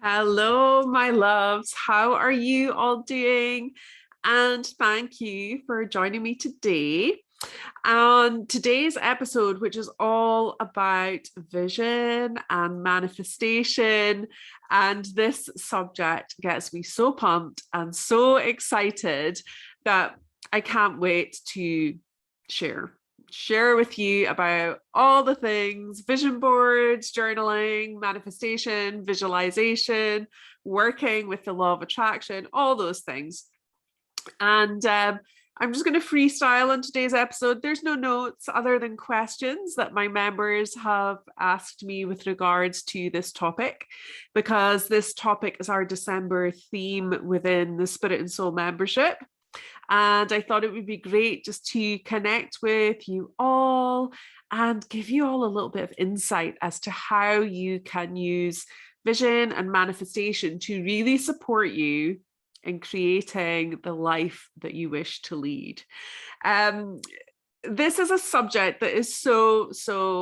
Hello, my loves. How are you all doing? And thank you for joining me today on today's episode, which is all about vision and manifestation. And this subject gets me so pumped and so excited that I can't wait to share with you about all the things: vision boards, journaling, manifestation, visualization, working with the law of attraction, all those things. And I'm just going to freestyle on today's episode. There's no notes other than questions that my members have asked me with regards to this topic, because this topic is our December theme within the Spirit and Soul membership. And I thought it would be great just to connect with you all and give you all a little bit of insight as to how you can use vision and manifestation to really support you in creating the life that you wish to lead. This is a subject that is so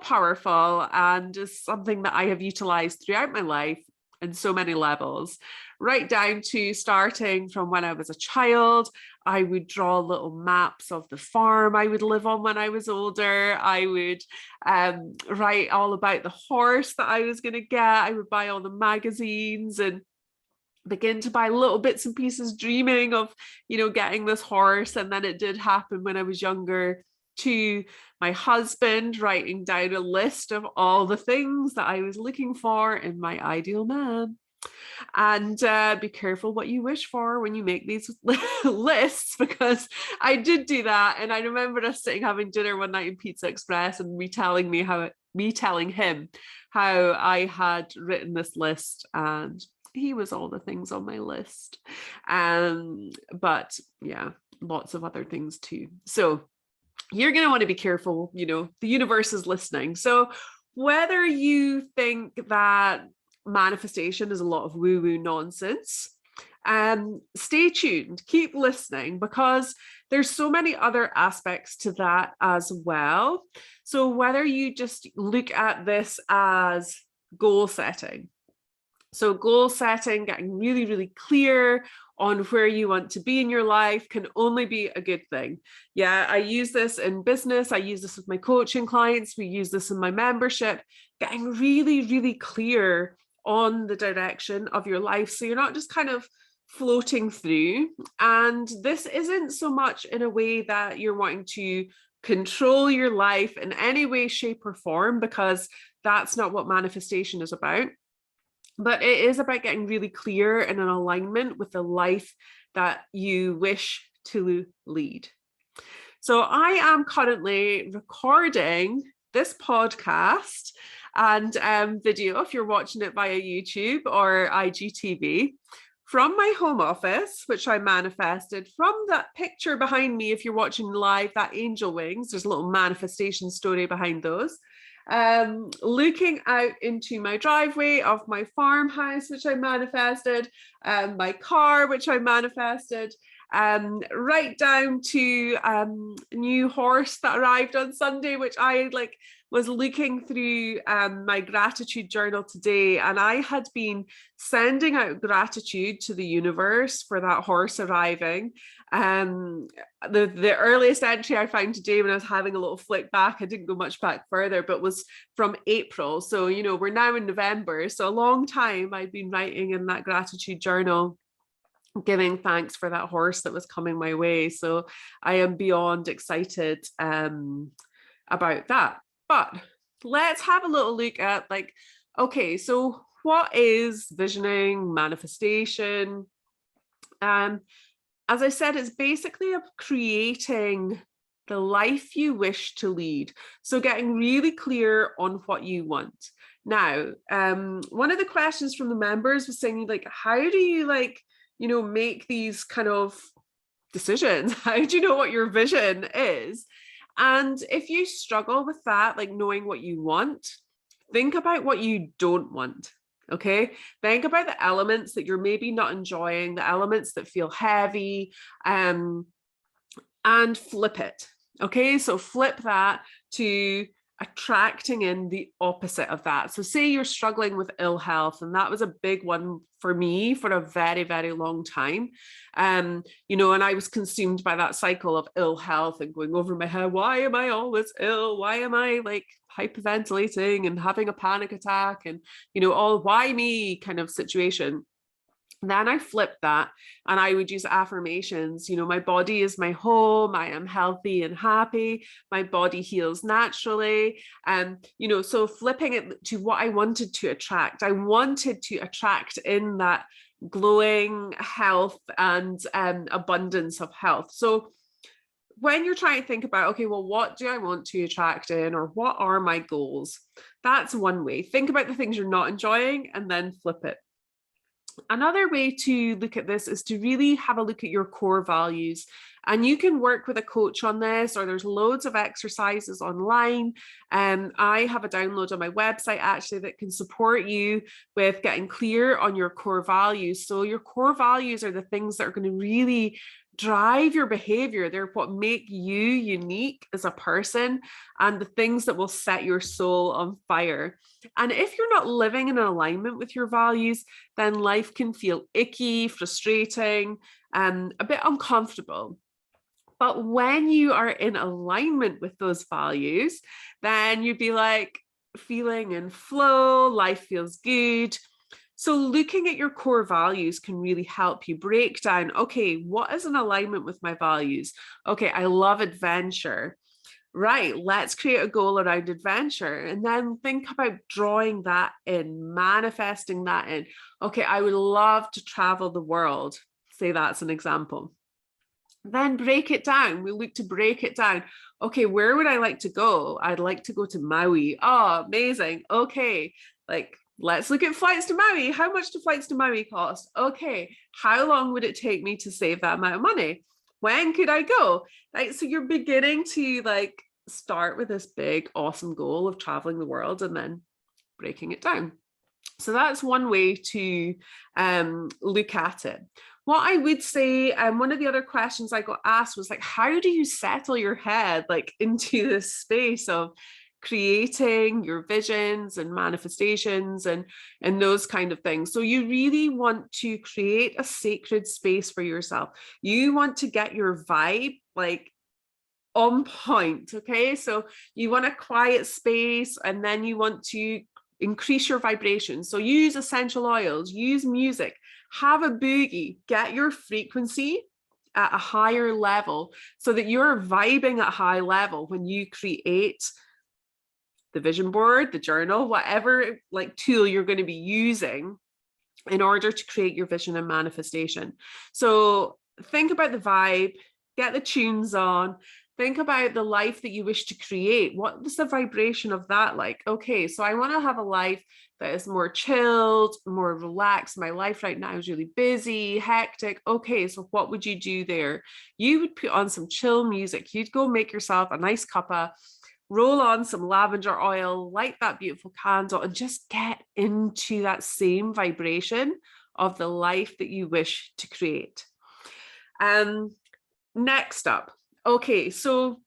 powerful and is something that I have utilized throughout my life in so many levels, right down to starting from when I was a child. I would draw little maps of the farm I would live on when I was older. I would write all about the horse that I was going to get. I would buy all the magazines and begin to buy little bits and pieces, dreaming of, getting this horse. And then it did happen when I was younger, to my husband writing down a list of all the things that I was looking for in my ideal man. And be careful what you wish for when you make these lists, because I did do that. And I remember us sitting having dinner one night in Pizza Express and me telling him how I had written this list, and he was all the things on my list. But yeah, lots of other things too. So you're going to want to be careful. The universe is listening. So whether you think that manifestation is a lot of woo-woo nonsense, stay tuned, keep listening, because there's so many other aspects to that as well. So whether you just look at this as goal setting, getting really, really clear on where you want to be in your life, can only be a good thing. Yeah, I use this in business. I use this with my coaching clients. We use this in my membership, getting really, really clear on the direction of your life. So you're not just kind of floating through. And this isn't so much in a way that you're wanting to control your life in any way, shape, or form, because that's not what manifestation is about. But it is about getting really clear and in alignment with the life that you wish to lead. So I am currently recording this podcast and video, if you're watching it via YouTube or IGTV, from my home office, which I manifested from that picture behind me. If you're watching live, that angel wings, there's a little manifestation story behind those. Looking out into my driveway of my farmhouse, which I manifested, my car, which I manifested, right down to a new horse that arrived on Sunday, which I was looking through my gratitude journal today, and I had been sending out gratitude to the universe for that horse arriving. The earliest entry I found today, when I was having a little flick back, I didn't go much back further, but was from April. So, we're now in November. So a long time I've been writing in that gratitude journal, giving thanks for that horse that was coming my way. So I am beyond excited about that. But let's have a little look at okay, so what is visioning, manifestation? As I said, it's basically creating the life you wish to lead. So getting really clear on what you want. Now, one of the questions from the members was saying, how do you make these kind of decisions? How do you know what your vision is? And if you struggle with that, knowing what you want, think about what you don't want. Okay, think about the elements that you're maybe not enjoying, the elements that feel heavy, and flip it. Okay, so flip that to attracting in the opposite of that. So say you're struggling with ill health, and that was a big one for me for a very, very long time. You know, and I was consumed by that cycle of ill health and going over my head, why am I always ill? Why am I like hyperventilating and having a panic attack and, you know, all why me kind of situation. Then I flipped that and I would use affirmations. You know, my body is my home. I am healthy and happy. My body heals naturally. And, you know, so flipping it to what I wanted to attract. I wanted to attract in that glowing health and abundance of health. So when you're trying to think about, okay, well, what do I want to attract in, or what are my goals? That's one way. Think about the things you're not enjoying and then flip it. Another way to look at this is to really have a look at your core values. And you can work with a coach on this, or there's loads of exercises online. I have a download on my website actually that can support you with getting clear on your core values. So your core values are the things that are going to really drive your behavior. They're what make you unique as a person and the things that will set your soul on fire. And if you're not living in alignment with your values, then life can feel icky, frustrating, and a bit uncomfortable. But when you are in alignment with those values, then you'd be like feeling in flow, life feels good. So looking at your core values can really help you break down, okay, what is in alignment with my values? Okay, I love adventure. Right, let's create a goal around adventure and then think about drawing that in, manifesting that in. Okay, I would love to travel the world. Say that's an example. Then break it down. We look to break it down. Okay, where would I like to go? I'd like to go to Maui. Oh, amazing. Okay, like let's look at flights to Maui. How much do flights to Maui cost? Okay, how long would it take me to save that amount of money? When could I go? Right, so you're beginning to like start with this big, awesome goal of traveling the world and then breaking it down. So that's one way to look at it. What I would say, one of the other questions I got asked was like, how do you settle your head like into this space of creating your visions and manifestations and those kind of things? So you really want to create a sacred space for yourself. You want to get your vibe like on point. Okay, so you want a quiet space and then you want to increase your vibration. So use essential oils, use music, have a boogie, get your frequency at a higher level so that you're vibing at a high level when you create the vision board, the journal, whatever like tool you're going to be using in order to create your vision and manifestation. So think about the vibe, get the tunes on, think about the life that you wish to create. What was the vibration of that like? Okay, so I want to have a life that is more chilled, more relaxed. My life right now is really busy, hectic. Okay, so what would you do there? You would put on some chill music. You'd go make yourself a nice cuppa, roll on some lavender oil, light that beautiful candle, and just get into that same vibration of the life that you wish to create. Next up, okay, so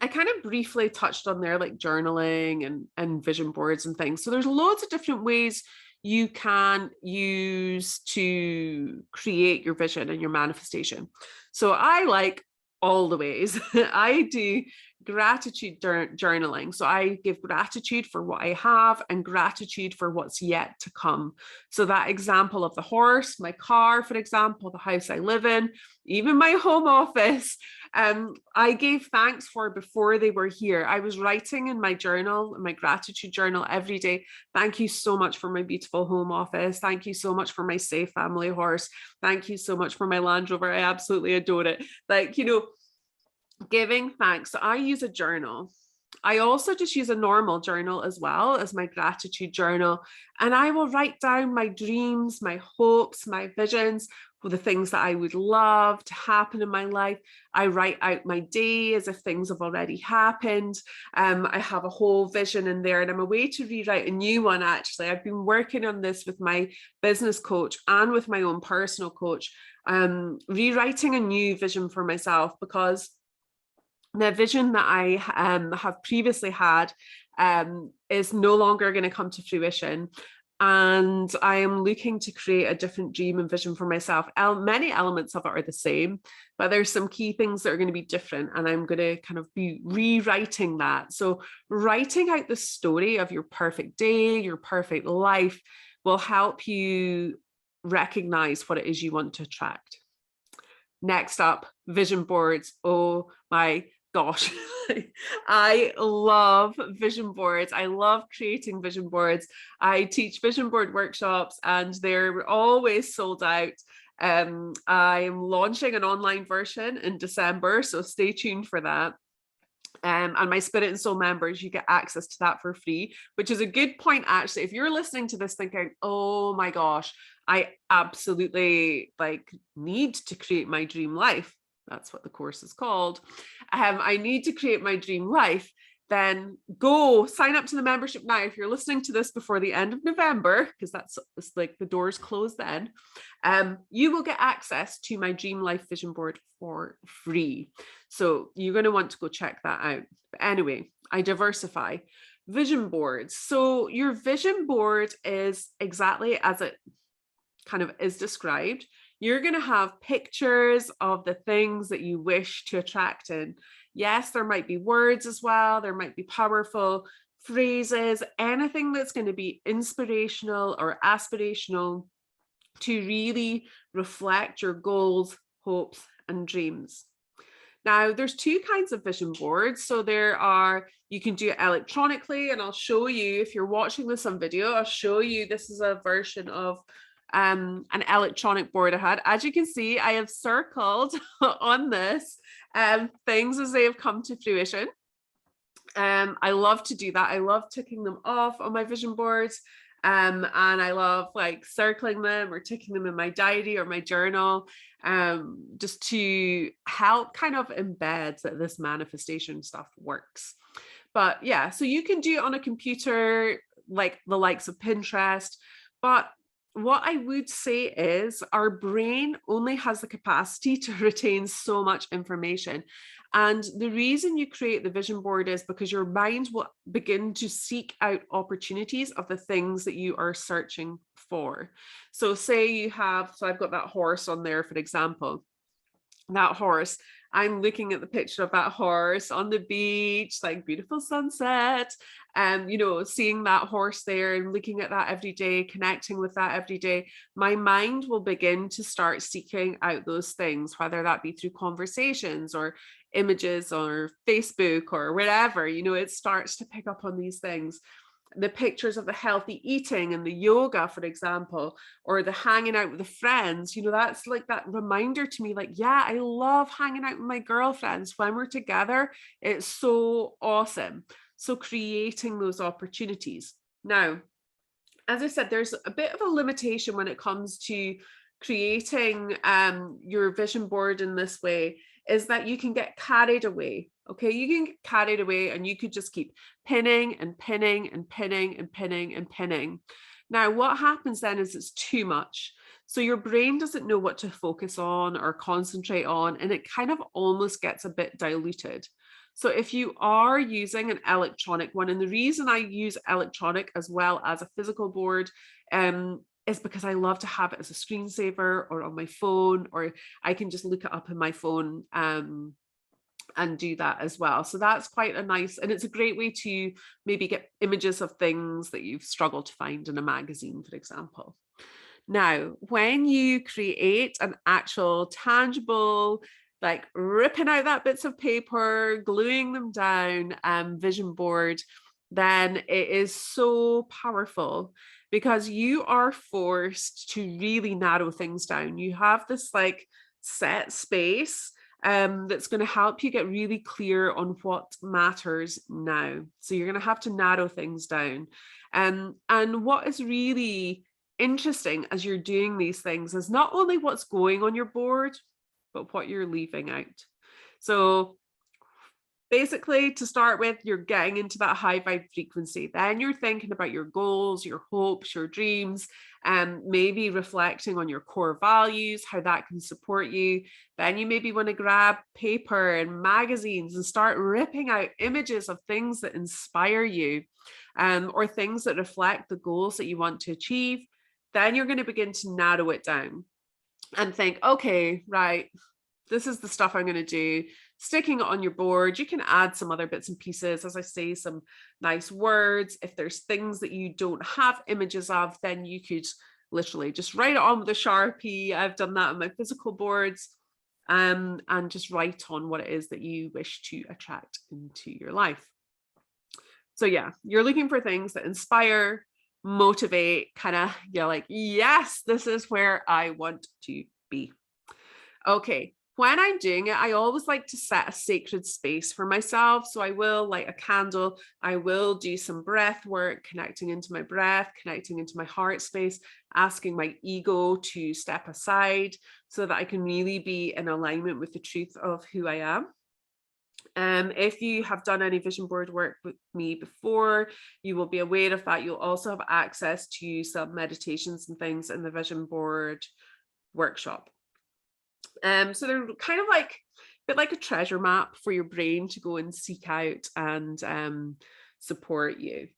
I kind of briefly touched on there like journaling and vision boards and things. So there's loads of different ways you can use to create your vision and your manifestation. So I like all the ways. I do gratitude journaling. So I give gratitude for what I have and gratitude for what's yet to come. So that example of the horse, my car, for example, the house I live in, even my home office, I gave thanks for before they were here. I was writing in my journal, in my gratitude journal every day. Thank you so much for my beautiful home office. Thank you so much for my safe family horse. Thank you so much for my Land Rover. I absolutely adore it. Like, you know, giving thanks. So I use a journal. I also just use a normal journal as well as my gratitude journal. And I will write down my dreams, my hopes, my visions, for the things that I would love to happen in my life. I write out my day as if things have already happened. I have a whole vision in there and I'm away to rewrite a new one actually. I've been working on this with my business coach and with my own personal coach, rewriting a new vision for myself because The vision that I have previously had is no longer going to come to fruition. And I am looking to create a different dream and vision for myself. Many elements of it are the same, but there's some key things that are going to be different. And I'm going to kind of be rewriting that. So writing out the story of your perfect day, your perfect life will help you recognize what it is you want to attract. Next up, vision boards. Oh my gosh, I love vision boards. I love creating vision boards. I teach vision board workshops and they're always sold out. I'm launching an online version in December, so stay tuned for that. And my Spirit and Soul members, you get access to that for free, which is a good point, actually. If you're listening to this thinking, oh my gosh, I absolutely need to create my dream life. That's what the course is called. I need to create my dream life. Then go sign up to the membership now. If you're listening to this before the end of November, because it's like the doors close then, you will get access to my dream life vision board for free. So you're going to want to go check that out. But anyway, I diversify. Vision boards. So your vision board is exactly as it kind of is described. You're going to have pictures of the things that you wish to attract in. Yes, there might be words as well. There might be powerful phrases, anything that's going to be inspirational or aspirational to really reflect your goals, hopes, and dreams. Now, there's two kinds of vision boards. So you can do it electronically, and I'll show you, if you're watching this on video, I'll show you, this is a version of an electronic board I had. As you can see, I have circled on this things as they have come to fruition. I love to do that. I love ticking them off on my vision boards. And I love circling them or ticking them in my diary or my journal, just to help kind of embed that this manifestation stuff works. But yeah, so you can do it on a computer, like the likes of Pinterest. But what I would say is our brain only has the capacity to retain so much information. And the reason you create the vision board is because your mind will begin to seek out opportunities of the things that you are searching for. So say I've got that horse on there, for example. That horse, I'm looking at the picture of that horse on the beach, like beautiful sunset, and seeing that horse there and looking at that every day, connecting with that every day, my mind will begin to start seeking out those things, whether that be through conversations or images or Facebook or wherever. It starts to pick up on these things. The pictures of the healthy eating and the yoga, for example, or the hanging out with the friends, that's like that reminder to me, yeah, I love hanging out with my girlfriends when we're together. It's so awesome. So creating those opportunities. Now, as I said, there's a bit of a limitation when it comes to creating your vision board in this way, is that you can get carried away. Okay, you can get carried away and you could just keep pinning and pinning and pinning and pinning and pinning. Now, what happens then is it's too much. So your brain doesn't know what to focus on or concentrate on, and it kind of almost gets a bit diluted. So if you are using an electronic one, and the reason I use electronic as well as a physical board is because I love to have it as a screensaver or on my phone, or I can just look it up in my phone and do that as well. So that's quite a nice, and it's a great way to maybe get images of things that you've struggled to find in a magazine, for example. Now, when you create an actual tangible, like ripping out that bits of paper, gluing them down, vision board, then it is so powerful because you are forced to really narrow things down. You have this set space that's going to help you get really clear on what matters now. So you're going to have to narrow things down. And what is really interesting as you're doing these things is not only what's going on your board, but what you're leaving out. So Basically, to start with, you're getting into that high vibe frequency. Then you're thinking about your goals, your hopes, your dreams, and maybe reflecting on your core values, how that can support you. Then you maybe want to grab paper and magazines and start ripping out images of things that inspire you, or things that reflect the goals that you want to achieve. Then you're going to begin to narrow it down and think, okay, right, this is the stuff I'm going to do. Sticking it on your board, you can add some other bits and pieces, as I say, some nice words. If there's things that you don't have images of, then you could literally just write it on with a Sharpie. I've done that on my physical boards, and just write on what it is that you wish to attract into your life. So yeah, you're looking for things that inspire, motivate, kind of, you're like, yes, this is where I want to be. Okay. When I'm doing it, I always like to set a sacred space for myself. So I will light a candle. I will do some breath work, connecting into my breath, connecting into my heart space, asking my ego to step aside so that I can really be in alignment with the truth of who I am. If you have done any vision board work with me before, you will be aware of that. You'll also have access to some meditations and things in the vision board workshop. So they're kind of like a bit like a treasure map for your brain to go and seek out and support you.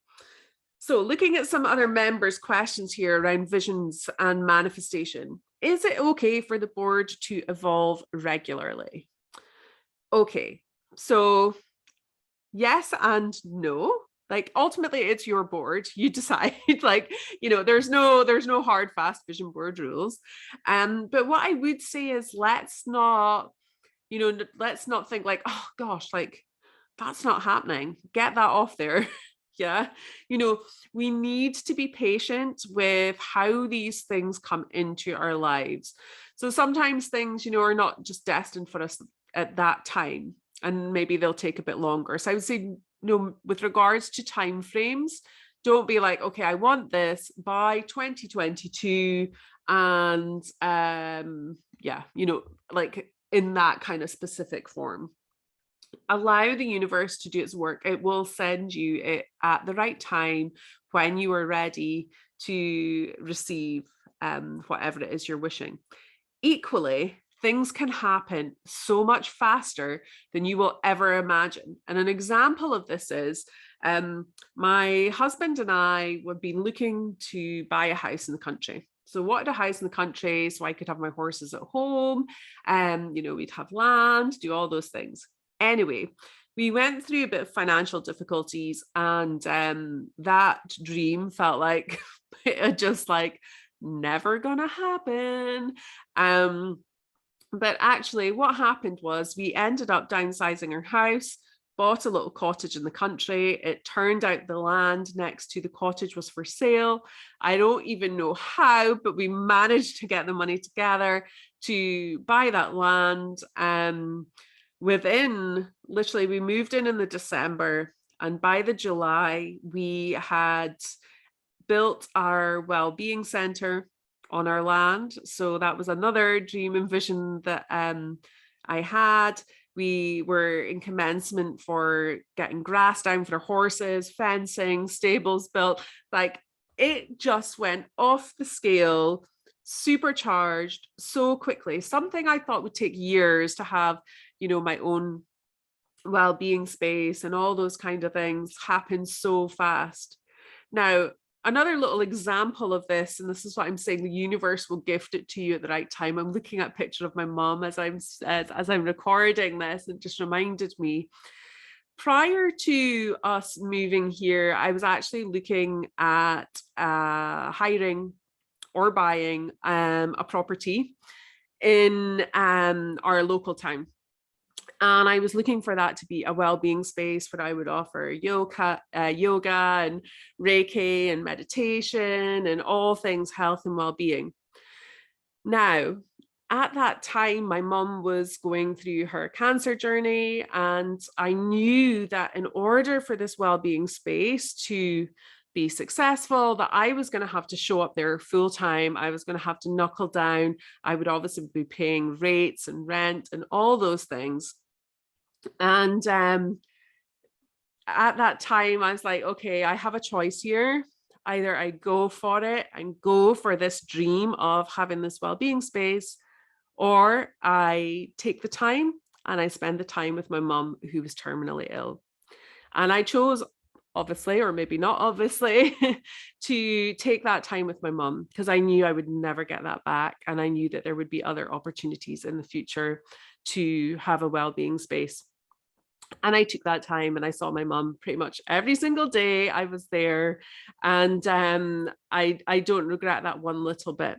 So looking at some other members' questions here around visions and manifestation. Is it okay for the board to evolve regularly? Okay, so yes and no. Like ultimately it's your board, you decide. Like, there's no hard fast vision board rules. But what I would say is let's not think like, oh gosh, like that's not happening, get that off there. Yeah, we need to be patient with how these things come into our lives. So sometimes things are not just destined for us at that time, and maybe they'll take a bit longer. So I would say, with regards to time frames, don't be like, okay, I want this by 2022, and like in that kind of specific form. Allow the universe to do its work. It will send you it at the right time when you are ready to receive whatever it is you're wishing. Equally, things can happen so much faster than you will ever imagine. And an example of this is my husband and I would be looking to buy a house in the country. So wanted a house in the country so I could have my horses at home, and we'd have land, do all those things. Anyway, we went through a bit of financial difficulties, and that dream felt like it just like never gonna happen. But actually what happened was we ended up downsizing our house, bought a little cottage in the country. It turned out the land next to the cottage was for sale. I don't even know how, but we managed to get the money together to buy that land. Literally, we moved in the December, and by the July, we had built our well-being center on our land. So that was another dream and vision that I had. We were in commencement for getting grass down for horses, fencing, stables built. Like it just went off the scale, supercharged so quickly. Something I thought would take years to have, my own well-being space and all those kind of things happened so fast. Now, another little example of this, and this is what I'm saying, the universe will gift it to you at the right time. I'm looking at a picture of my mom as I'm recording this, and it just reminded me. Prior to us moving here, I was actually looking at hiring or buying a property in our local town. And I was looking for that to be a well-being space where I would offer yoga and Reiki and meditation and all things health and well-being. Now, at that time, my mum was going through her cancer journey, and I knew that in order for this well-being space to be successful, that I was going to have to show up there full time. I was going to have to knuckle down. I would obviously be paying rates and rent and all those things. And at that time, I was like, okay, I have a choice here. Either I go for it and go for this dream of having this well-being space, or I take the time and I spend the time with my mum, who was terminally ill. And I chose, obviously, or maybe not obviously, to take that time with my mum, because I knew I would never get that back. And I knew that there would be other opportunities in the future to have a well-being space. And I took that time and I saw my mum pretty much every single day I was there. And I don't regret that one little bit.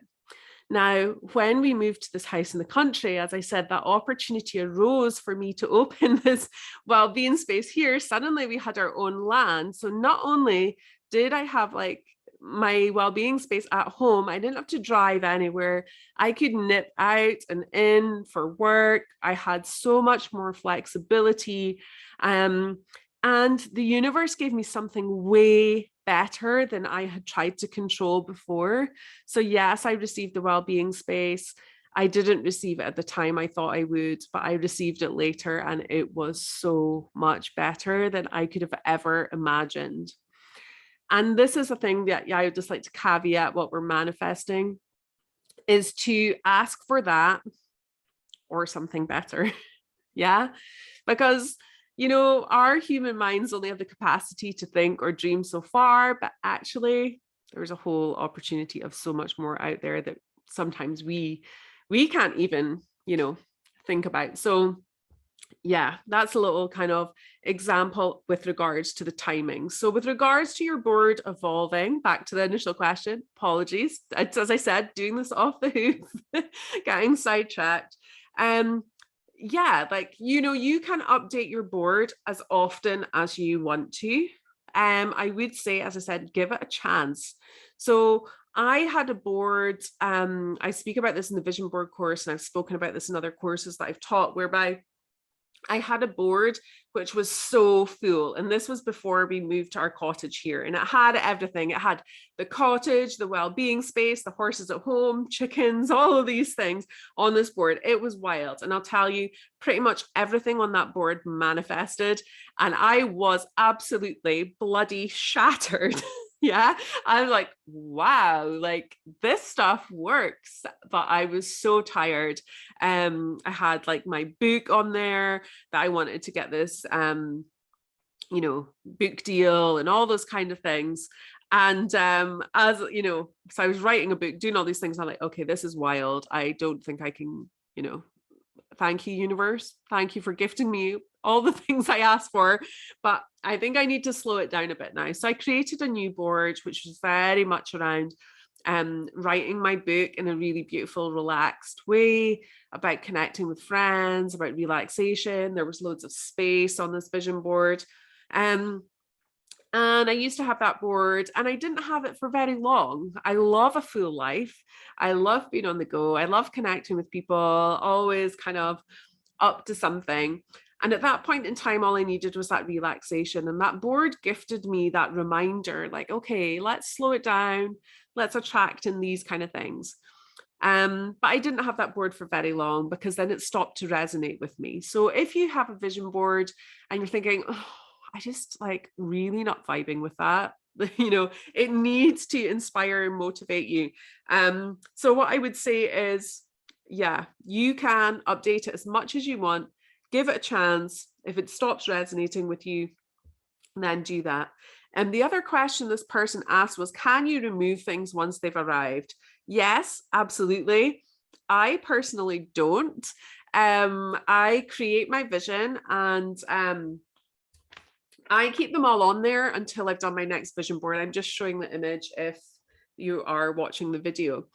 Now, when we moved to this house in the country, as I said, that opportunity arose for me to open this well-being space here. Suddenly we had our own land. So not only did I have like my well-being space at home, I didn't have to drive anywhere. I could nip out and in for work. I had so much more flexibility. And the universe gave me something way better than I had tried to control before. So yes, I received the well-being space. I didn't receive it at the time I thought I would, but I received it later, and it was so much better than I could have ever imagined. And this is a thing that I would just like to caveat what we're manifesting, is to ask for that or something better. Yeah. Because, our human minds only have the capacity to think or dream so far, but actually there's a whole opportunity of so much more out there that sometimes we can't even, think about. So yeah, that's a little kind of example with regards to the timing. So with regards to your board evolving, back to the initial question, apologies. As I said, doing this off the hoof, getting sidetracked. Yeah, like, you can update your board as often as you want to. I would say, as I said, give it a chance. So I had a board, I speak about this in the vision board course, and I've spoken about this in other courses that I've taught, whereby I had a board which was so full. And this was before we moved to our cottage here. And it had everything. It had the cottage, the well-being space, the horses at home, chickens, all of these things on this board. It was wild. And I'll tell you, pretty much everything on that board manifested. And I was absolutely bloody shattered. Yeah, I was like, wow, like this stuff works. But I was so tired. I had like my book on there that I wanted to get this book deal and all those kind of things. And as so I was writing a book, doing all these things. I'm like, okay, this is wild. I don't think I can, thank you, universe. Thank you for gifting me all the things I asked for, but I think I need to slow it down a bit now. So I created a new board, which was very much around writing my book in a really beautiful, relaxed way, about connecting with friends, about relaxation. There was loads of space on this vision board. And I used to have that board, and I didn't have it for very long. I love a full life. I love being on the go. I love connecting with people, always kind of up to something. And at that point in time, all I needed was that relaxation. And that board gifted me that reminder, like, okay, let's slow it down. Let's attract in these kind of things. But I didn't have that board for very long, because then it stopped to resonate with me. So if you have a vision board and you're thinking, oh, I just like really not vibing with that, it needs to inspire and motivate you. So what I would say is, yeah, you can update it as much as you want. Give it a chance. If it stops resonating with you, then do that. And the other question this person asked was, can you remove things once they've arrived? Yes, absolutely. I personally don't. I create my vision, and I keep them all on there until I've done my next vision board. I'm just showing the image if you are watching the video.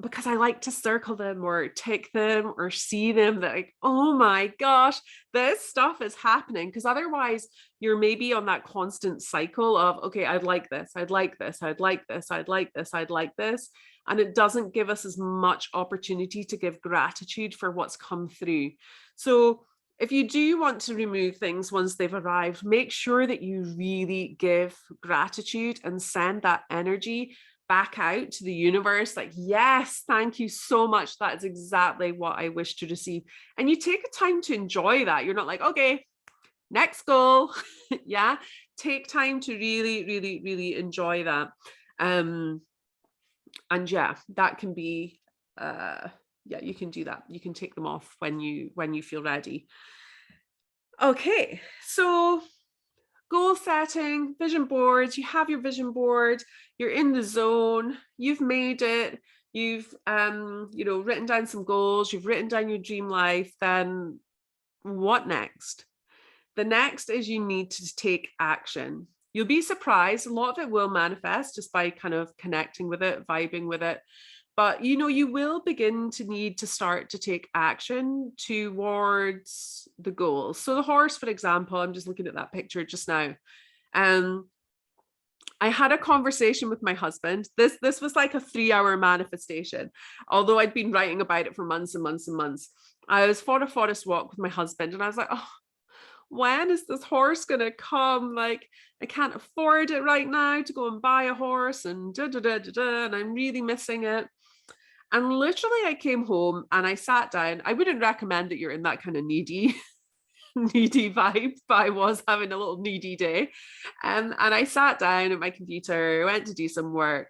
Because I like to circle them or tick them or see them, that like, oh my gosh, this stuff is happening. Because otherwise you're maybe on that constant cycle of, okay, I'd like this, I'd like this, I'd like this, I'd like this, I'd like this. And it doesn't give us as much opportunity to give gratitude for what's come through. So if you do want to remove things once they've arrived, make sure that you really give gratitude and send that energy back out to the universe, like, yes, thank you so much. That is exactly what I wish to receive. And you take a time to enjoy that. You're not like, okay, next goal. Yeah. Take time to really, really, really enjoy that. And yeah, that can be, yeah, you can do that. You can take them off when you feel ready. Okay. So goal setting, vision boards, you have your vision board, you're in the zone, you've made it, you've written down some goals, you've written down your dream life. Then what next? The next is you need to take action. You'll be surprised, a lot of it will manifest just by kind of connecting with it, vibing with it. But you will begin to need to start to take action towards the goals. So the horse, for example, I'm just looking at that picture just now. I had a conversation with my husband. This was like a 3-hour manifestation, although I'd been writing about it for months and months and months. I was for a forest walk with my husband, and I was like, oh, when is this horse gonna come? Like, I can't afford it right now to go and buy a horse, and and I'm really missing it. And literally I came home and I sat down. I wouldn't recommend that you're in that kind of needy vibe, but I was having a little needy day. And I sat down at my computer, went to do some work,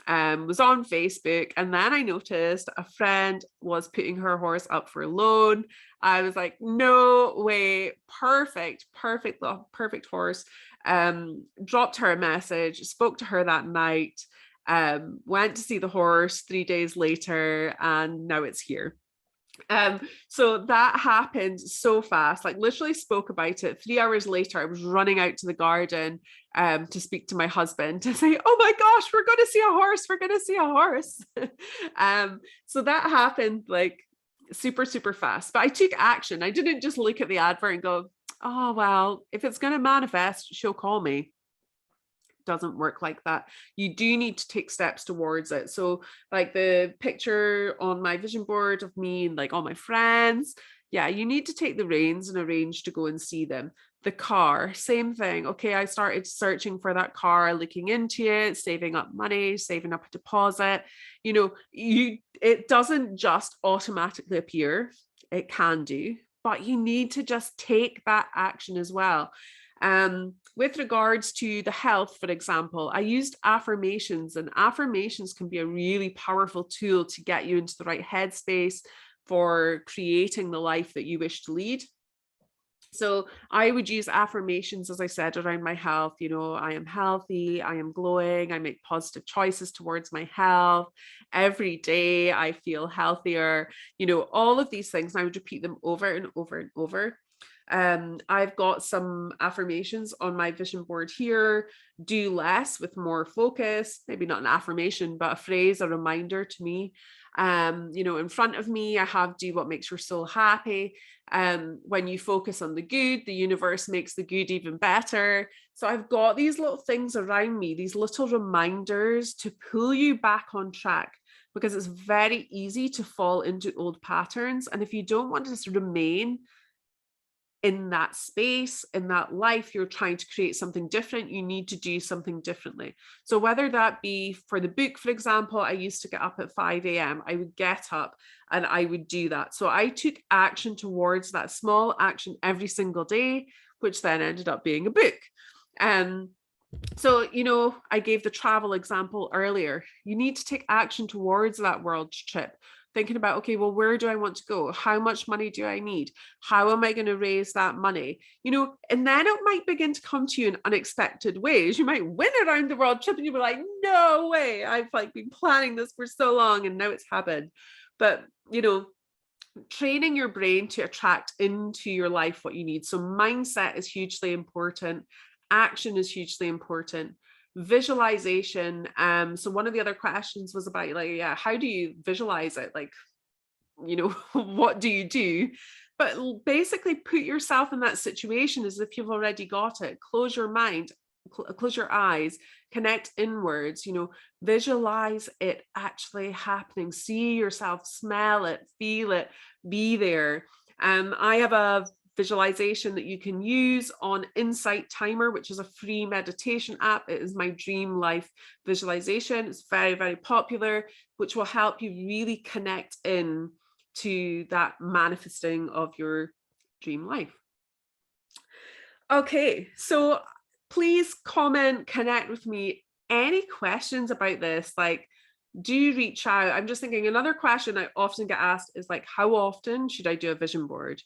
was on Facebook, and then I noticed a friend was putting her horse up for loan. I was like, no way, perfect horse. Dropped her a message, spoke to her that night, went to see the horse 3 days later, and now it's here. So that happened so fast, like literally spoke about it. 3 hours later, I was running out to the garden to speak to my husband to say, oh my gosh, we're going to see a horse. We're going to see a horse. So that happened like super, super fast, but I took action. I didn't just look at the advert and go, oh, well, if it's going to manifest, she'll call me. Doesn't work like that. You do need to take steps towards it. So like the picture on my vision board of me and like all my friends, yeah, you need to take the reins and arrange to go and see them. The car, same thing. Okay, I started searching for that car, looking into it, saving up money, saving up a deposit. It doesn't just automatically appear. It can do, but you need to just take that action as well. With regards to the health, for example, I used affirmations, and affirmations can be a really powerful tool to get you into the right headspace for creating the life that you wish to lead. So I would use affirmations, as I said, around my health. I am healthy, I am glowing, I make positive choices towards my health. Every day I feel healthier, all of these things. And I would repeat them over and over and over. I've got some affirmations on my vision board here. Do less with more focus. Maybe not an affirmation, but a phrase, a reminder to me. In front of me, I have do what makes your soul happy. When you focus on the good, the universe makes the good even better. So I've got these little things around me, these little reminders to pull you back on track, because it's very easy to fall into old patterns. And if you don't want to remain in that space, in that life, you're trying to create something different, you need to do something differently. So whether that be for the book, for example, I used to get up at 5 a.m. I would get up and I would do that. So I took action towards that small action every single day, which then ended up being a book. So, I gave the travel example earlier. You need to take action towards that world trip. Thinking about, okay, well, where do I want to go? How much money do I need? How am I going to raise that money? And then it might begin to come to you in unexpected ways. You might win around the world trip and you'll be like, no way, I've been planning this for so long and now it's happened. But, training your brain to attract into your life what you need. So mindset is hugely important. Action is hugely important. Visualization. So one of the other questions was about how do you visualize it? What do you do? But basically put yourself in that situation as if you've already got it. Close your mind, close your eyes, connect inwards, visualize it actually happening. See yourself, smell it, feel it, be there. I have a visualization that you can use on Insight Timer, which is a free meditation app. It is my dream life visualization. It's very, very popular, which will help you really connect in to that manifesting of your dream life. Okay, so please comment, connect with me. Any questions about this? Like, do reach out. I'm just thinking another question I often get asked is like, how often should I do a vision board?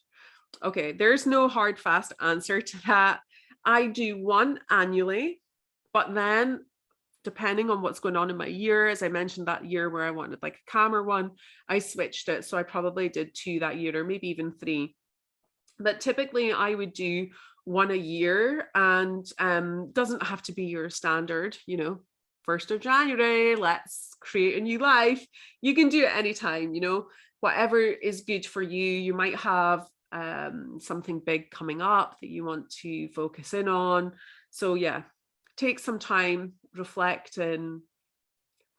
Okay, there's no hard, fast answer to that. I do one annually, but then depending on what's going on in my year, as I mentioned that year where I wanted like a calmer one, I switched it. So I probably did 2 that year, or maybe even 3. But typically I would do 1 a year, and doesn't have to be your standard, 1st of January, let's create a new life. You can do it anytime, whatever is good for you. You might have something big coming up that you want to focus in on. So yeah, take some time, reflect and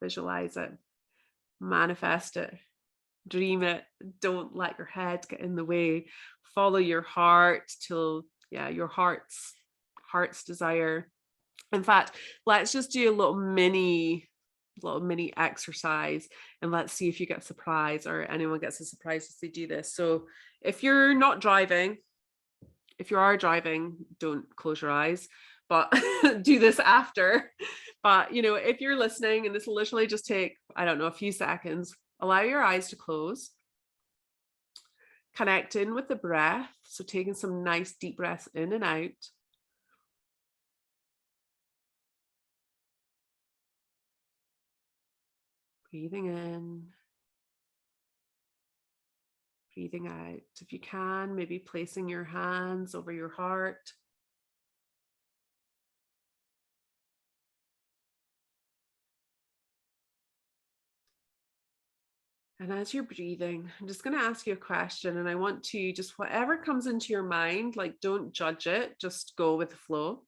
visualize it, manifest it, dream it. Don't let your head get in the way. Follow your heart till your heart's desire. In fact, let's just do a little mini exercise, and let's see if you get surprised, or anyone gets a surprise as they do this. So if you're not driving, if you are driving, don't close your eyes, but do this after. But if you're listening, and this will literally just take, I don't know, a few seconds, allow your eyes to close. Connect in with the breath. So taking some nice deep breaths in and out. Breathing in, breathing out. If you can, maybe placing your hands over your heart. And as you're breathing, I'm just going to ask you a question, and I want to just, whatever comes into your mind, like, don't judge it, just go with the flow.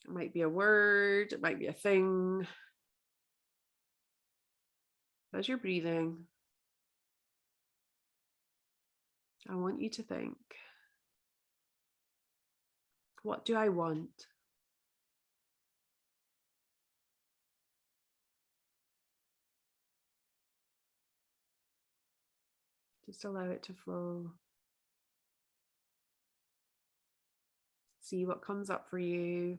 It might be a word, it might be a thing. As you're breathing, I want you to think, what do I want? Just allow it to flow. See what comes up for you.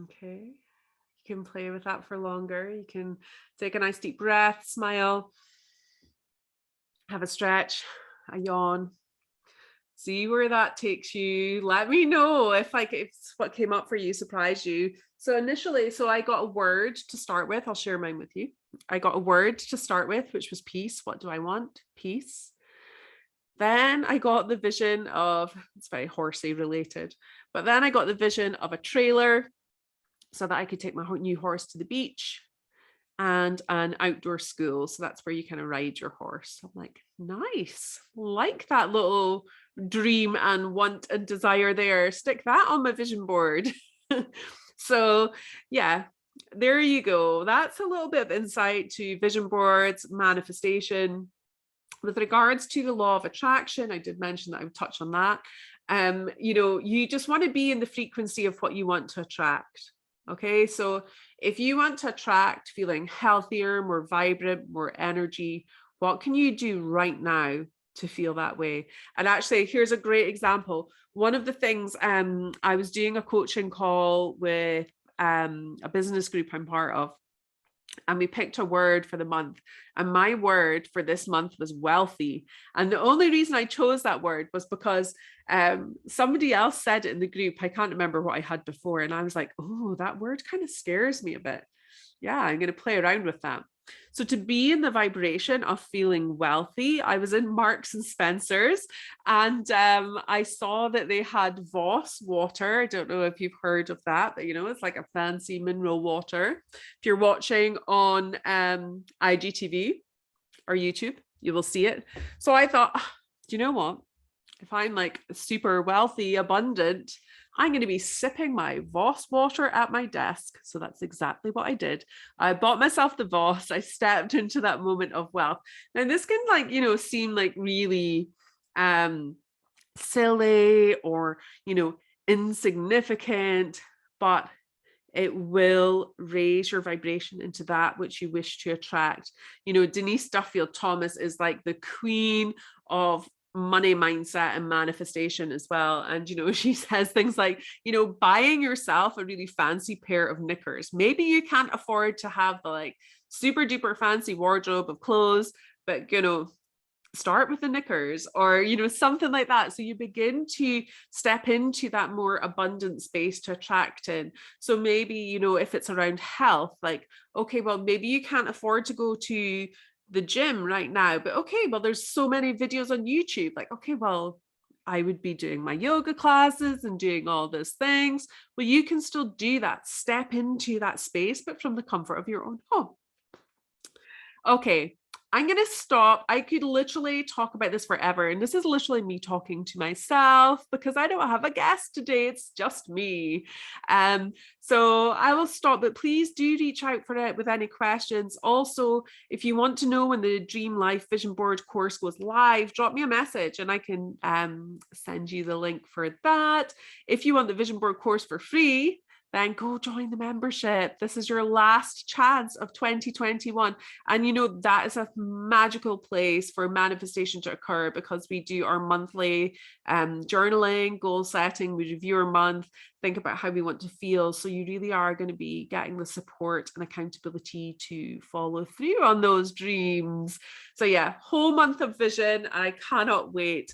Okay. You can play with that for longer. You can take a nice deep breath, smile, have a stretch, a yawn. See where that takes you. Let me know if what came up for you surprised you. So initially, I got a word to start with. I'll share mine with you. I got a word to start with, which was peace. What do I want? Peace. Then I got the vision of, it's very horsey related, but then I got the vision of a trailer so that I could take my new horse to the beach, and an outdoor school. So that's where you kind of ride your horse. I'm like, nice. Like that little dream and want and desire there. Stick that on my vision board. So yeah, there you go. That's a little bit of insight to vision boards, manifestation. With regards to the law of attraction, I did mention that I would touch on that. You just want to be in the frequency of what you want to attract. Okay, so if you want to attract feeling healthier, more vibrant, more energy, what can you do right now to feel that way? And actually, here's a great example. One of the things, I was doing a coaching call with a business group I'm part of, and we picked a word for the month, and my word for this month was wealthy. And the only reason I chose that word was because somebody else said it in the group. I can't remember what I had before, and I was like, oh, that word kind of scares me a bit. Yeah, I'm going to play around with that. So to be in the vibration of feeling wealthy, I was in Marks and Spencer's, and I saw that they had Voss water. I don't know if you've heard of that, but it's like a fancy mineral water. If you're watching on IGTV or YouTube, you will see it. So I thought, do you know what? If I'm like super wealthy, abundant, I'm going to be sipping my Voss water at my desk. So that's exactly what I did. I bought myself the Voss. I stepped into that moment of wealth. Now this can seem like really silly or, insignificant, but it will raise your vibration into that which you wish to attract. Denise Duffield Thomas is like the queen of money mindset and manifestation as well. And, she says things like, buying yourself a really fancy pair of knickers. Maybe you can't afford to have the like super duper fancy wardrobe of clothes, but, start with the knickers or something like that, so you begin to step into that more abundant space to attract in. So maybe if it's around health, like, okay, well, maybe you can't afford to go to the gym right now, but okay, well, there's so many videos on YouTube, like, okay, well, I would be doing my yoga classes and doing all those things. Well, you can still do that, step into that space, but from the comfort of your own home. Okay, I'm going to stop. I could literally talk about this forever. And this is literally me talking to myself because I don't have a guest today. It's just me. So I will stop, but please do reach out for it with any questions. Also, if you want to know when the Dream Life Vision Board course goes live, drop me a message and I can send you the link for that. If you want the Vision Board course for free, then go join the membership. This is your last chance of 2021. And that is a magical place for manifestation to occur because we do our monthly journaling, goal setting, we review our month, think about how we want to feel. So you really are going to be getting the support and accountability to follow through on those dreams. So yeah, whole month of vision. I cannot wait.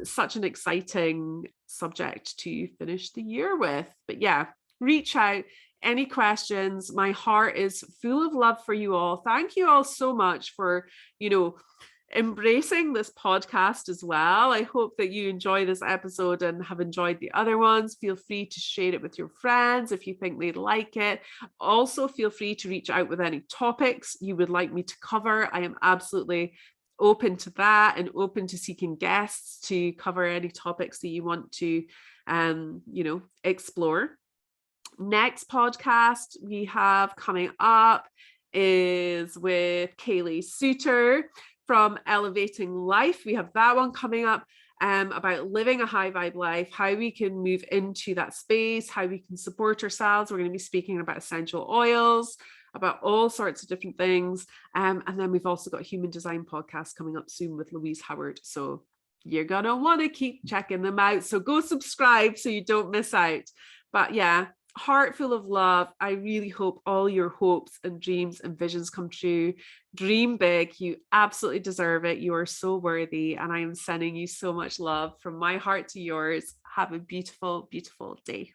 Such an exciting subject to finish the year with. But yeah, reach out. Any questions? My heart is full of love for you all. Thank you all so much for, embracing this podcast as well. I hope that you enjoy this episode and have enjoyed the other ones. Feel free to share it with your friends if you think they'd like it. Also, feel free to reach out with any topics you would like me to cover. I am absolutely open to that and open to seeking guests to cover any topics that you want to, explore. Next podcast we have coming up is with Kaylee Suter from Elevating Life. We have that one coming up about living a high vibe life, how we can move into that space, how we can support ourselves. We're going to be speaking about essential oils, about all sorts of different things. And then we've also got a human design podcast coming up soon with Louise Howard. So you're going to want to keep checking them out. So go subscribe so you don't miss out. But yeah, heart full of love. I really hope all your hopes and dreams and visions come true. Dream big. You absolutely deserve it. You are so worthy. And I am sending you so much love from my heart to yours. Have a beautiful, beautiful day.